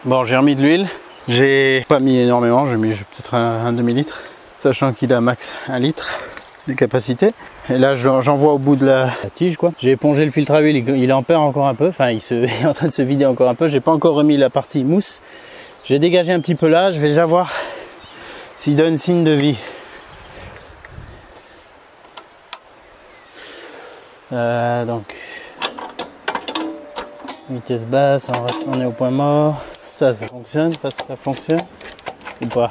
Bon, j'ai remis de l'huile. J'ai pas mis énormément, j'ai mis peut-être un demi-litre, sachant qu'il a max 1 litre de capacité. Et là, j'envoie au bout de la tige, quoi. J'ai épongé le filtre à huile, il en perd encore un peu. Enfin, il est en train de se vider encore un peu. J'ai pas encore remis la partie mousse. J'ai dégagé un petit peu là. Je vais déjà voir s'il donne signe de vie. Donc, vitesse basse, on est au point mort. Ça fonctionne, ça fonctionne ou pas?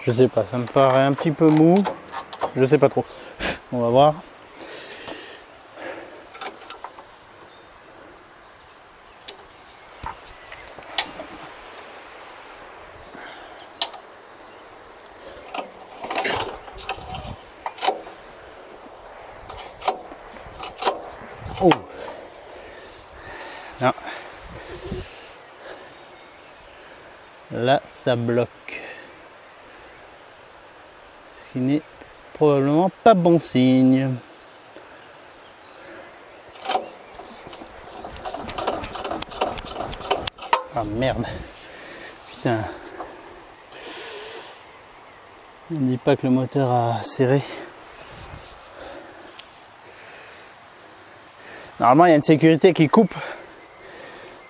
Je sais pas, ça me paraît un petit peu mou. Je sais pas trop. On va voir. Oh non. Là, ça bloque. Ce qui n'est probablement pas bon signe. Ah merde. Putain. Ne me dis pas que le moteur a serré. Normalement, il y a une sécurité qui coupe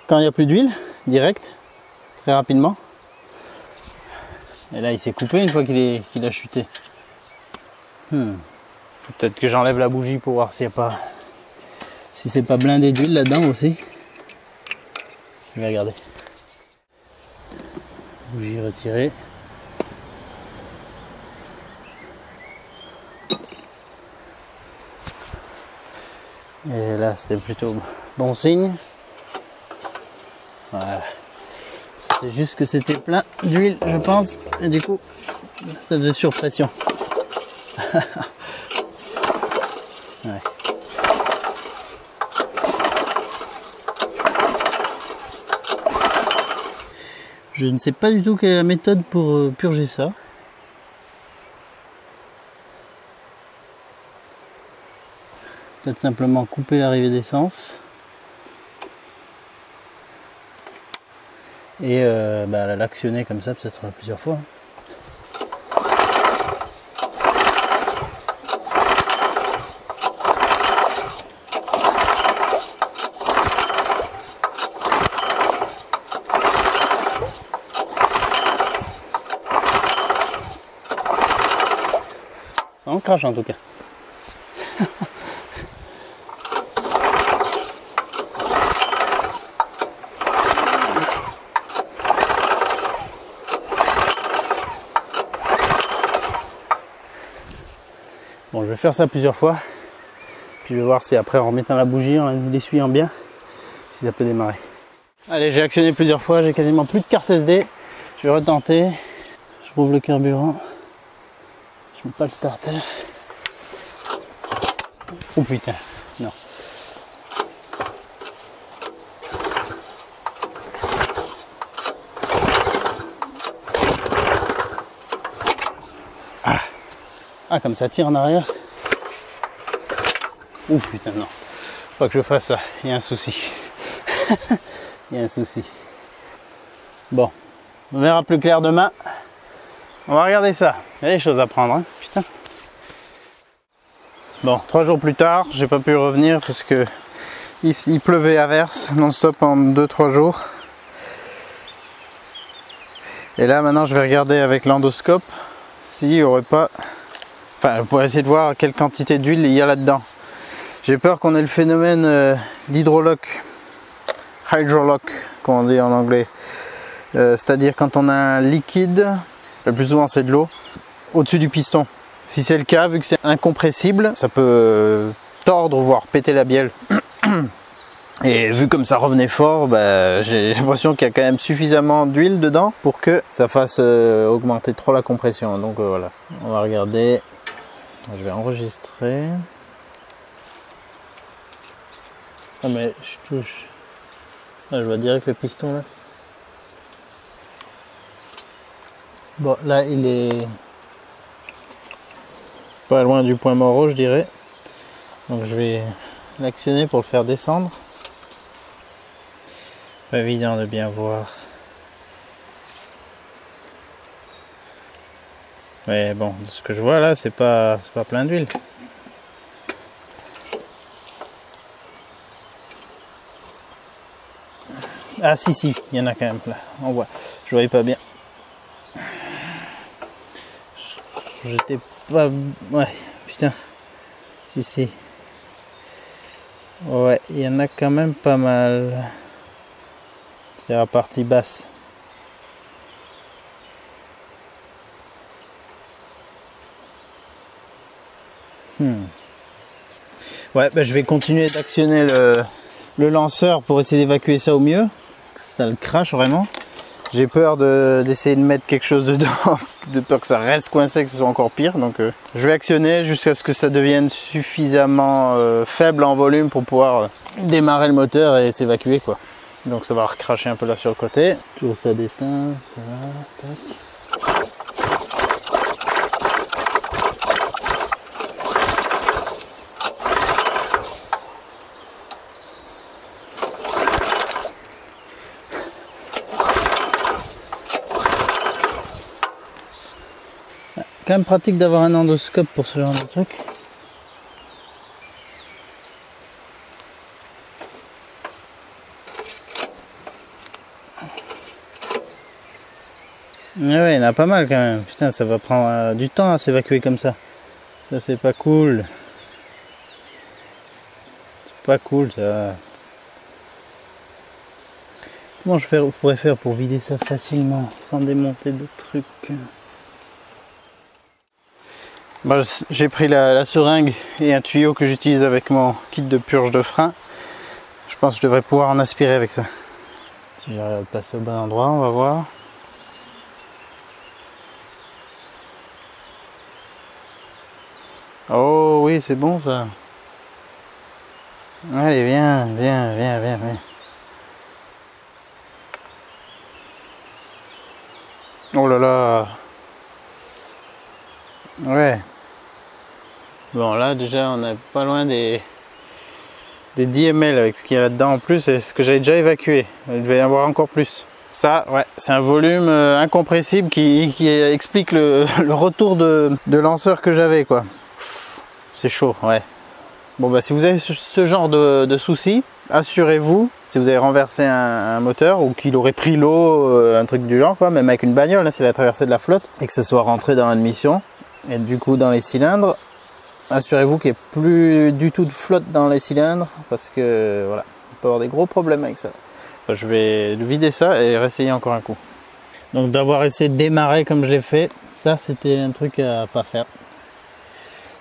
quand il n'y a plus d'huile, direct, très rapidement. Et là, il s'est coupé une fois qu'il a chuté. Peut-être que j'enlève la bougie pour voir s'il y a pas, si c'est pas blindé d'huile là-dedans aussi. Je vais regarder. Bougie retirée. Et là, c'est plutôt bon signe. Voilà. C'était juste que c'était plein d'huile, je pense. Et du coup, ça faisait surpression. Ouais. Je ne sais pas du tout quelle est la méthode pour purger ça. Peut-être simplement couper l'arrivée d'essence et l'actionner comme ça peut-être plusieurs fois. Ça en crache en tout cas. Bon, je vais faire ça plusieurs fois, puis je vais voir si après en remettant la bougie, en l'essuyant bien, si ça peut démarrer. Allez, j'ai actionné plusieurs fois, j'ai quasiment plus de carte SD. Je vais retenter. Je rouvre le carburant. Je mets pas le starter. Oh putain, non. Ah, comme ça tire en arrière. Oh putain, non. Faut pas que je fasse ça. Il y a un souci. Il y a un souci. Bon, on verra plus clair demain. On va regarder ça. Il y a des choses à prendre, hein. Putain. Bon, 3 jours plus tard, j'ai pas pu revenir parce que il pleuvait à verse non-stop en 2-3 jours. Et là, maintenant, je vais regarder avec l'endoscope s'il n'y aurait pas... Enfin, pour essayer de voir quelle quantité d'huile il y a là-dedans. J'ai peur qu'on ait le phénomène d'hydrolock, hydrolock, comme on dit en anglais. C'est-à-dire quand on a un liquide, le plus souvent c'est de l'eau, au-dessus du piston. Si c'est le cas, vu que c'est incompressible, ça peut tordre, voire péter la bielle. Et vu comme ça revenait fort, j'ai l'impression qu'il y a quand même suffisamment d'huile dedans pour que ça fasse augmenter trop la compression. Donc voilà, on va regarder. Je vais enregistrer. Ah mais je touche. Ah, je vois direct le piston là. Bon là il est pas loin du point mort, je dirais. Donc je vais l'actionner pour le faire descendre. Pas évident de bien voir. Mais bon, de ce que je vois là, c'est pas plein d'huile. Ah si, il y en a quand même là. On voit. Je voyais pas bien. J'étais pas... Ouais, putain. Si. Ouais, il y en a quand même pas mal. C'est la partie basse. Ouais, bah, je vais continuer d'actionner le lanceur pour essayer d'évacuer ça au mieux. Ça le crache vraiment. J'ai peur d'essayer de mettre quelque chose dedans, de peur que ça reste coincé, que ce soit encore pire. Donc je vais actionner jusqu'à ce que ça devienne suffisamment faible en volume pour pouvoir démarrer le moteur et s'évacuer quoi. Donc ça va recracher un peu là sur le côté. Toujours ça déteint, ça va, tac. Quand même pratique d'avoir un endoscope pour ce genre de truc. Ouais, il y en a pas mal quand même. Putain, ça va prendre du temps à s'évacuer comme ça. Ça, c'est pas cool. C'est pas cool ça. Comment je pourrais faire pour vider ça facilement sans démonter d'autres trucs? Bon, j'ai pris la seringue et un tuyau que j'utilise avec mon kit de purge de frein. Je pense que je devrais pouvoir en aspirer avec ça. Si j'arrive à le placer au bon endroit, on va voir. Oh oui, c'est bon ça. Allez, viens. Oh là là. Ouais. Bon là déjà on est pas loin des 10 ml avec ce qu'il y a là-dedans en plus et ce que j'avais déjà évacué. Il devait y avoir encore plus. Ça, ouais, c'est un volume incompressible qui explique le retour de lanceur que j'avais quoi. C'est chaud, ouais. Bon bah si vous avez ce genre de soucis, assurez-vous, si vous avez renversé un moteur ou qu'il aurait pris l'eau, un truc du genre quoi, même avec une bagnole, là c'est la traversée de la flotte, et que ce soit rentré dans l'admission, et du coup dans les cylindres, assurez-vous qu'il n'y ait plus du tout de flotte dans les cylindres, parce que voilà, on peut avoir des gros problèmes avec ça. Enfin, je vais vider ça et réessayer encore un coup. Donc d'avoir essayé de démarrer comme je l'ai fait, ça c'était un truc à pas faire.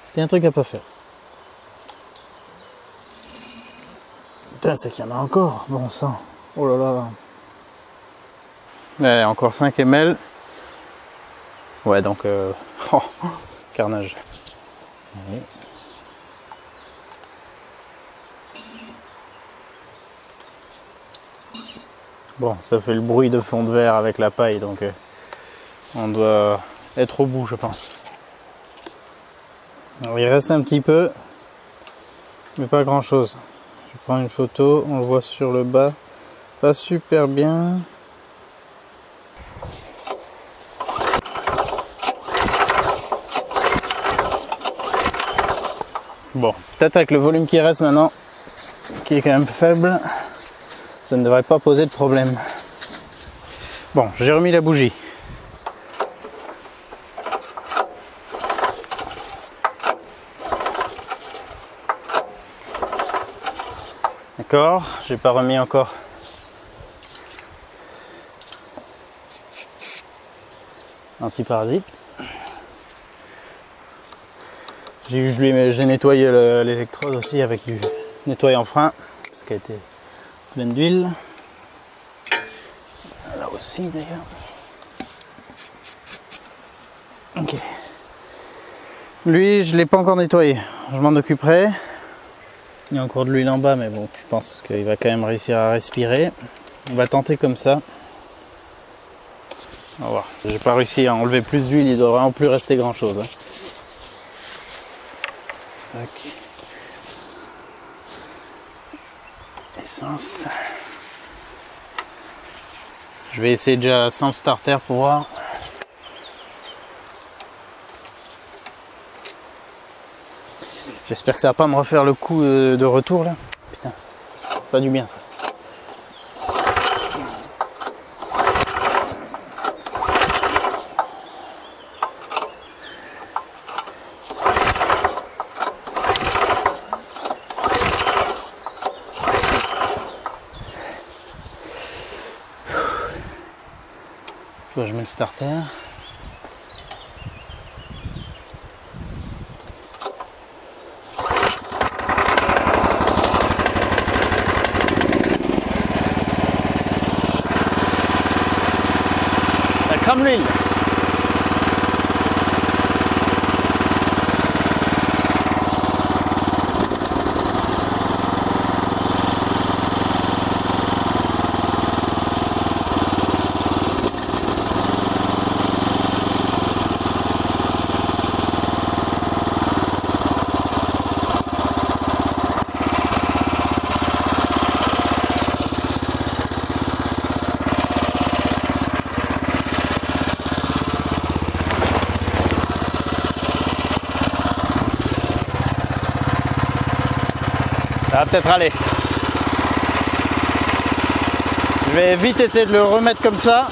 C'était un truc à pas faire. Putain, c'est qu'il y en a encore, bon sang. Oh là là. Allez, encore 5 ml. Ouais, donc... Oh, carnage. Allez. Bon, ça fait le bruit de fond de verre avec la paille, donc on doit être au bout, je pense. Alors, il reste un petit peu, mais pas grand chose. Je prends une photo, on le voit sur le bas, pas super bien. Bon, peut-être avec le volume qui reste maintenant, qui est quand même faible, ça ne devrait pas poser de problème. Bon, j'ai remis la bougie. D'accord, j'ai pas remis encore anti-parasite. J'ai nettoyé l'électrode aussi avec du nettoyant frein parce qu'elle était pleine d'huile. Là aussi d'ailleurs. Ok. Lui, je l'ai pas encore nettoyé. Je m'en occuperai. Il y a encore de l'huile en bas, mais bon, je pense qu'il va quand même réussir à respirer. On va tenter comme ça. On va voir. J'ai pas réussi à enlever plus d'huile, il doit vraiment plus rester grand chose. Tac. l'essence. Je vais essayer déjà sans starter pour voir. J'espère que ça va pas me refaire le coup de retour là. Putain, c'est pas du bien ça. Je mets le starter. Ça crame l'huile. Ça va peut-être aller. Je vais vite essayer de le remettre comme ça.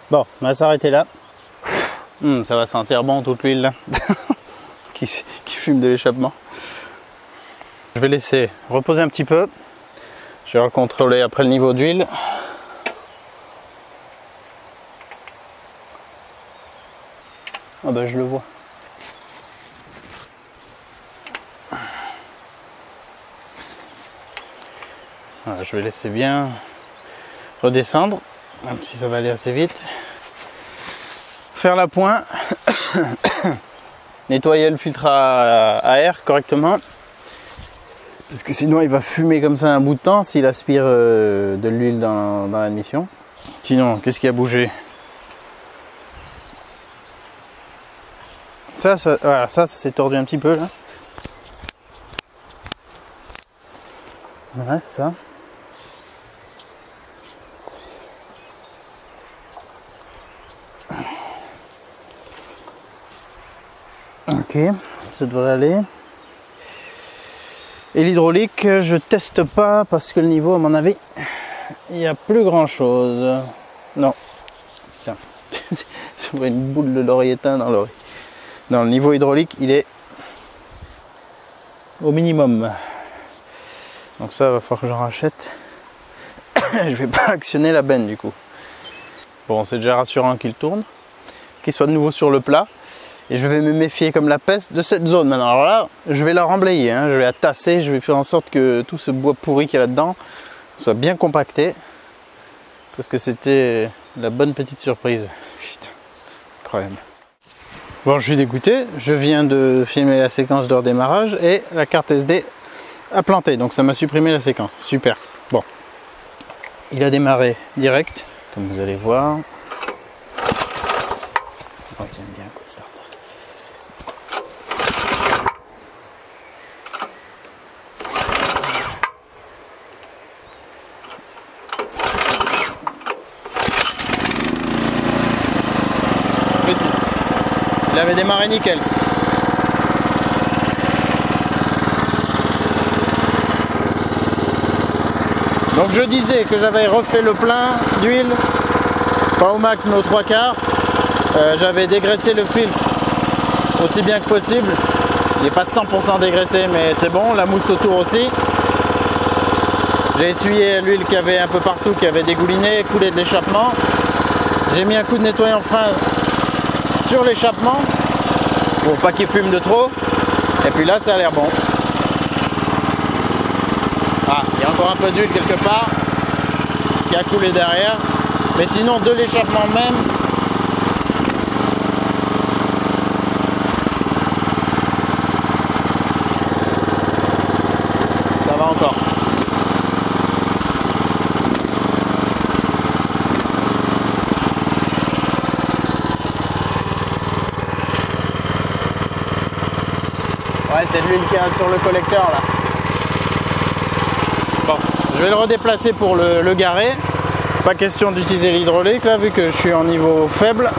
Bon, on va s'arrêter là. Ça va sentir bon toute l'huile là qui fume de l'échappement. Je vais laisser reposer un petit peu. Je vais recontrôler après le niveau d'huile. Ah bah je le vois. Voilà, je vais laisser bien redescendre, même si ça va aller assez vite. Faire la pointe, nettoyer le filtre à air correctement, parce que sinon il va fumer comme ça un bout de temps s'il aspire de l'huile dans l'admission. Sinon, qu'est-ce qui a bougé? Voilà, ça s'est tordu un petit peu là. Voilà, c'est ça. Ok, ça devrait aller. Et l'hydraulique, je teste pas parce que le niveau, à mon avis, il n'y a plus grand chose. Non. Putain, je vois une boule de laurier éteint dans l'oreille. Non, le niveau hydraulique, il est au minimum. Donc ça va falloir que j'en rachète. Je vais pas actionner la benne du coup. Bon, c'est déjà rassurant qu'il tourne, qu'il soit de nouveau sur le plat. Et je vais me méfier comme la peste de cette zone maintenant. Alors là, je vais la remblayer, hein. Je vais la tasser, je vais faire en sorte que tout ce bois pourri qu'il y a là-dedans soit bien compacté. Parce que c'était la bonne petite surprise. Putain, incroyable. Bon, je suis dégoûté, je viens de filmer la séquence de redémarrage et la carte SD a planté, donc ça m'a supprimé la séquence. Super. Bon, il a démarré direct, comme vous allez voir. Oh, j'aime bien un coup de starter. Il avait démarré nickel. Donc je disais que j'avais refait le plein d'huile, pas au max mais aux 3/4. J'avais dégraissé le filtre aussi bien que possible. Il n'est pas 100% dégraissé mais c'est bon, la mousse autour aussi. J'ai essuyé l'huile qui avait un peu partout, qui avait dégouliné, coulé de l'échappement. J'ai mis un coup de nettoyant frein sur l'échappement pour pas qu'il fume de trop, et puis là ça a l'air bon. Ah, il y a encore un peu d'huile quelque part qui a coulé derrière, mais sinon de l'échappement même ça va encore. Ouais, c'est de l'huile qu'il y a sur le collecteur là. Bon, je vais le redéplacer pour le garer. Pas question d'utiliser l'hydraulique là, vu que je suis en niveau faible.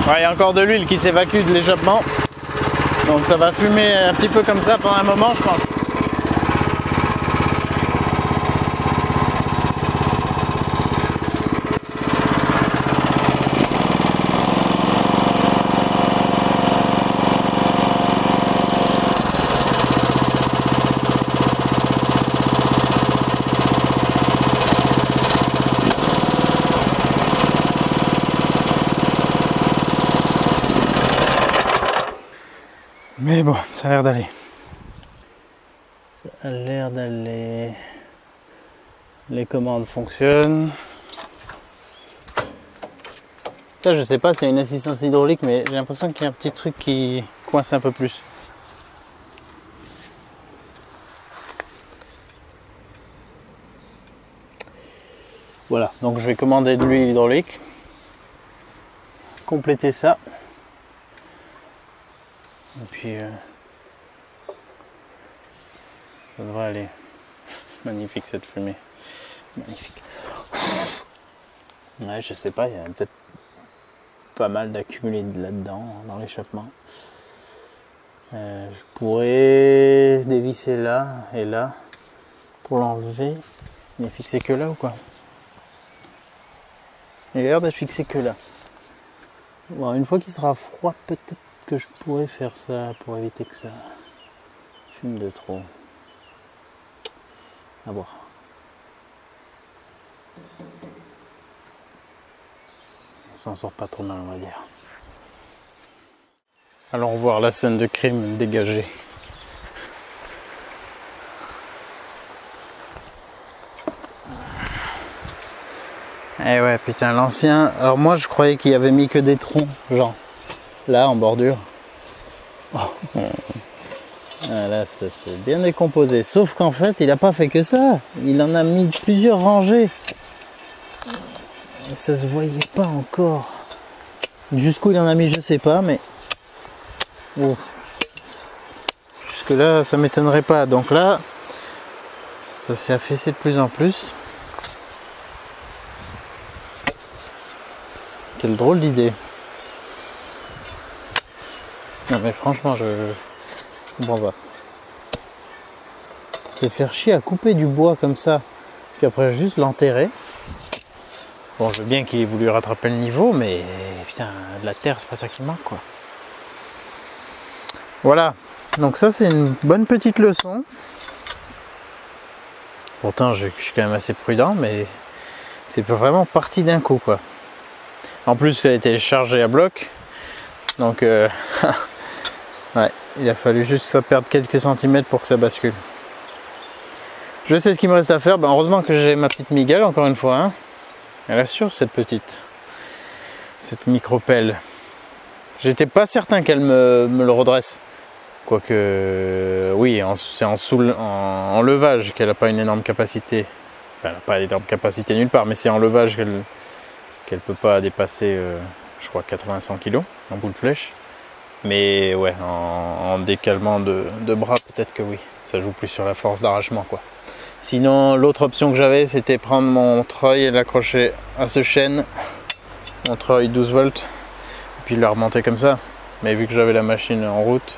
Ouais, il y a encore de l'huile qui s'évacue de l'échappement. Donc ça va fumer un petit peu comme ça pendant un moment, je pense. Mais bon, ça a l'air d'aller. Ça a l'air d'aller. Les commandes fonctionnent. Ça, je sais pas, c'est une assistance hydraulique, mais j'ai l'impression qu'il y a un petit truc qui coince un peu plus. Voilà, donc je vais commander de l'huile hydraulique. Compléter ça. Et puis ça devrait aller. Magnifique cette fumée. Magnifique. Ouais, je sais pas, il y a peut-être pas mal d'accumulé là-dedans, dans l'échappement. Je pourrais dévisser là et là pour l'enlever. Il est fixé que là ou quoi? Il a l'air d'être fixé que là. Bon, une fois qu'il sera froid, peut-être que je pourrais faire ça pour éviter que ça fume de trop. À voir. On s'en sort pas trop mal, on va dire. Allons voir la scène de crime dégagée. Eh ouais, putain, l'ancien... Alors moi, je croyais qu'il y avait mis que des troncs, genre, là, en bordure. Oh. Ah, là, ça s'est bien décomposé. Sauf qu'en fait, il n'a pas fait que ça. Il en a mis plusieurs rangées. Et ça se voyait pas encore. Jusqu'où il en a mis, je sais pas, mais... Oh. Jusque là, ça m'étonnerait pas. Donc là, ça s'est affaissé de plus en plus. Quelle drôle d'idée. Non mais franchement, je comprends pas. C'est faire chier à couper du bois comme ça, puis après juste l'enterrer. Bon, je veux bien qu'il ait voulu rattraper le niveau, mais putain, de la terre, c'est pas ça qui manque, quoi. Voilà, donc ça c'est une bonne petite leçon. Pourtant, je suis quand même assez prudent, mais c'est vraiment parti d'un coup, quoi. En plus, elle a été chargée à bloc, donc ouais, il a fallu juste ça perdre quelques centimètres pour que ça bascule. Je sais ce qu'il me reste à faire. Ben, heureusement que j'ai ma petite Miguel, encore une fois. Hein. Elle assure cette micro-pelle. J'étais pas certain qu'elle me le redresse. Quoique, oui, c'est en levage qu'elle n'a pas une énorme capacité. Enfin, elle n'a pas d'énorme capacité nulle part, mais c'est en levage qu'elle peut pas dépasser, je crois, 80-100 kg en boule de flèche. Mais ouais, en décalement de bras, peut-être que oui. Ça joue plus sur la force d'arrachement, quoi. Sinon, l'autre option que j'avais, c'était prendre mon treuil et l'accrocher à ce chêne. Mon treuil 12 volts. Et puis la remonter comme ça. Mais vu que j'avais la machine en route,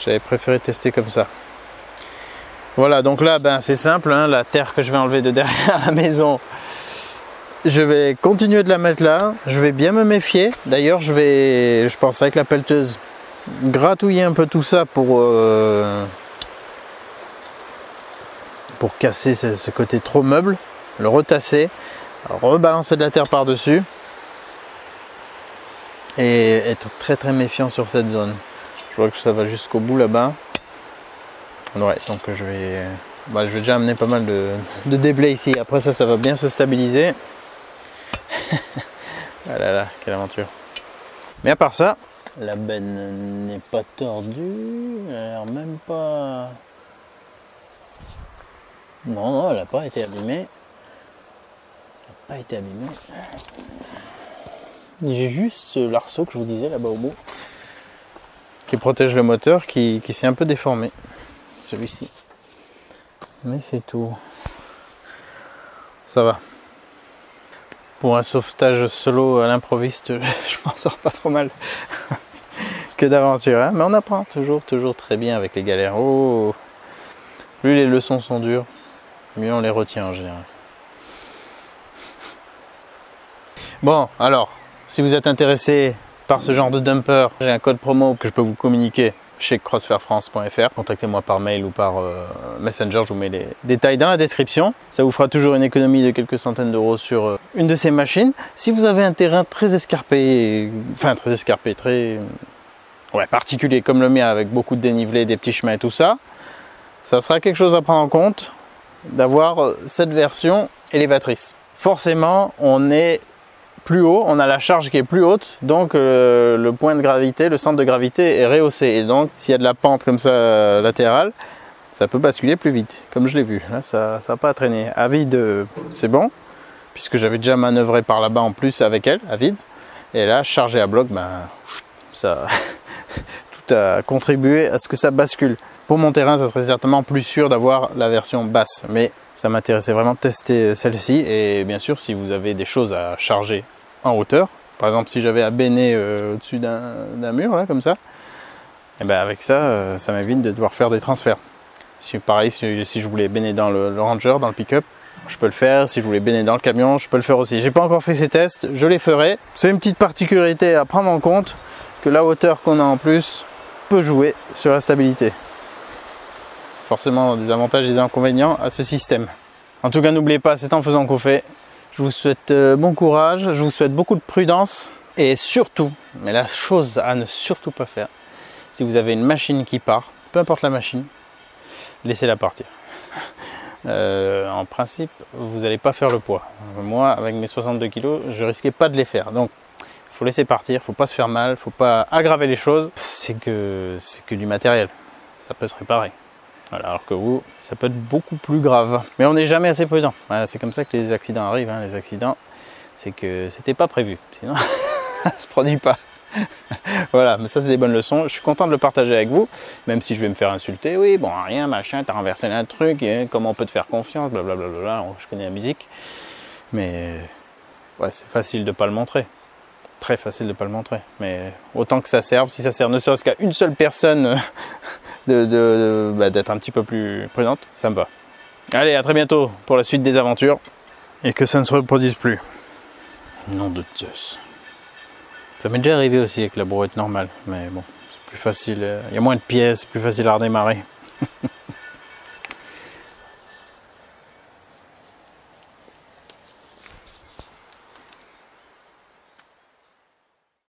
j'avais préféré tester comme ça. Voilà, donc là, ben, c'est simple. Hein, la terre que je vais enlever de derrière la maison, je vais continuer de la mettre là. Je vais bien me méfier. D'ailleurs, je pense avec la pelleteuse, gratouiller un peu tout ça pour casser ce côté trop meuble, le retasser, rebalancer de la terre par-dessus et être très très méfiant sur cette zone. Je vois que ça va jusqu'au bout là-bas. Ouais, donc je vais déjà amener pas mal de déblais ici. Après ça va bien se stabiliser. Ah là là, quelle aventure. Mais à part ça, la benne n'est pas tordue, elle a l'air même pas... Non, elle n'a pas été abîmée. Elle n'a pas été abîmée. J'ai juste ce l'arceau que je vous disais là-bas au bout, qui protège le moteur, qui s'est un peu déformé. Celui-ci. Mais c'est tout. Ça va. Pour un sauvetage solo à l'improviste, je m'en sors pas trop mal. Que d'aventure, hein. Mais on apprend toujours très bien avec les galères. Oh. Plus les leçons sont dures, mieux on les retient en général. Bon, alors, si vous êtes intéressé par ce genre de dumper, j'ai un code promo que je peux vous communiquer chez crossfairfrance.fr. Contactez-moi par mail ou par Messenger, je vous mets les détails dans la description. Ça vous fera toujours une économie de quelques centaines d'euros sur une de ces machines. Si vous avez un terrain très escarpé, très particulier comme le mien, avec beaucoup de dénivelé, des petits chemins et tout ça, ça sera quelque chose à prendre en compte d'avoir cette version élévatrice. Forcément, on est plus haut, on a la charge qui est plus haute, donc le point de gravité, le centre de gravité est rehaussé. Et donc, s'il y a de la pente comme ça latérale, ça peut basculer plus vite, comme je l'ai vu. Là, ça n'a pas à traîner. À vide, c'est bon, puisque j'avais déjà manœuvré par là-bas en plus avec elle, à vide. Et là, chargé à bloc, ben, ça tout a contribué à ce que ça bascule. Pour mon terrain, ça serait certainement plus sûr d'avoir la version basse, mais ça m'intéressait vraiment de tester celle-ci. Et bien sûr, si vous avez des choses à charger en hauteur, par exemple si j'avais à béner au-dessus d'un mur, là, comme ça, et ben avec ça, ça m'évite de devoir faire des transferts. Pareil, si je voulais béner dans le Ranger, dans le pick-up, je peux le faire. Si je voulais béner dans le camion, je peux le faire aussi. J'ai pas encore fait ces tests, je les ferai. C'est une petite particularité à prendre en compte, que la hauteur qu'on a en plus peut jouer sur la stabilité. Forcément des avantages et des inconvénients à ce système. En tout cas, n'oubliez pas, c'est en faisant qu'on fait. Je vous souhaite bon courage, je vous souhaite beaucoup de prudence et surtout, mais la chose à ne surtout pas faire, si vous avez une machine qui part, peu importe la machine, laissez-la partir. En principe, vous n'allez pas faire le poids. Moi, avec mes 62 kg, je risquais pas de les faire. Donc, il faut laisser partir, faut pas se faire mal, faut pas aggraver les choses. C'est que du matériel, ça peut se réparer. Voilà, alors que vous, ça peut être beaucoup plus grave. Mais on n'est jamais assez prudent. Voilà, c'est comme ça que les accidents arrivent. Hein. Les accidents, c'est que c'était pas prévu. Sinon, ça se produit pas. Voilà, mais ça c'est des bonnes leçons. Je suis content de le partager avec vous, même si je vais me faire insulter. Oui, bon, rien, machin, t'as renversé un truc, comment on peut te faire confiance, blablabla. Je connais la musique, mais ouais, c'est facile de pas le montrer. Très facile de pas le montrer, mais autant que ça serve, si ça sert ne serait-ce qu'à une seule personne d'être un petit peu plus prudente, ça me va. Allez, à très bientôt pour la suite des aventures et que ça ne se reproduise plus. Nom de Zeus. Ça m'est déjà arrivé aussi avec la brouette normale, mais bon, c'est plus facile, il y a moins de pièces, plus facile à redémarrer.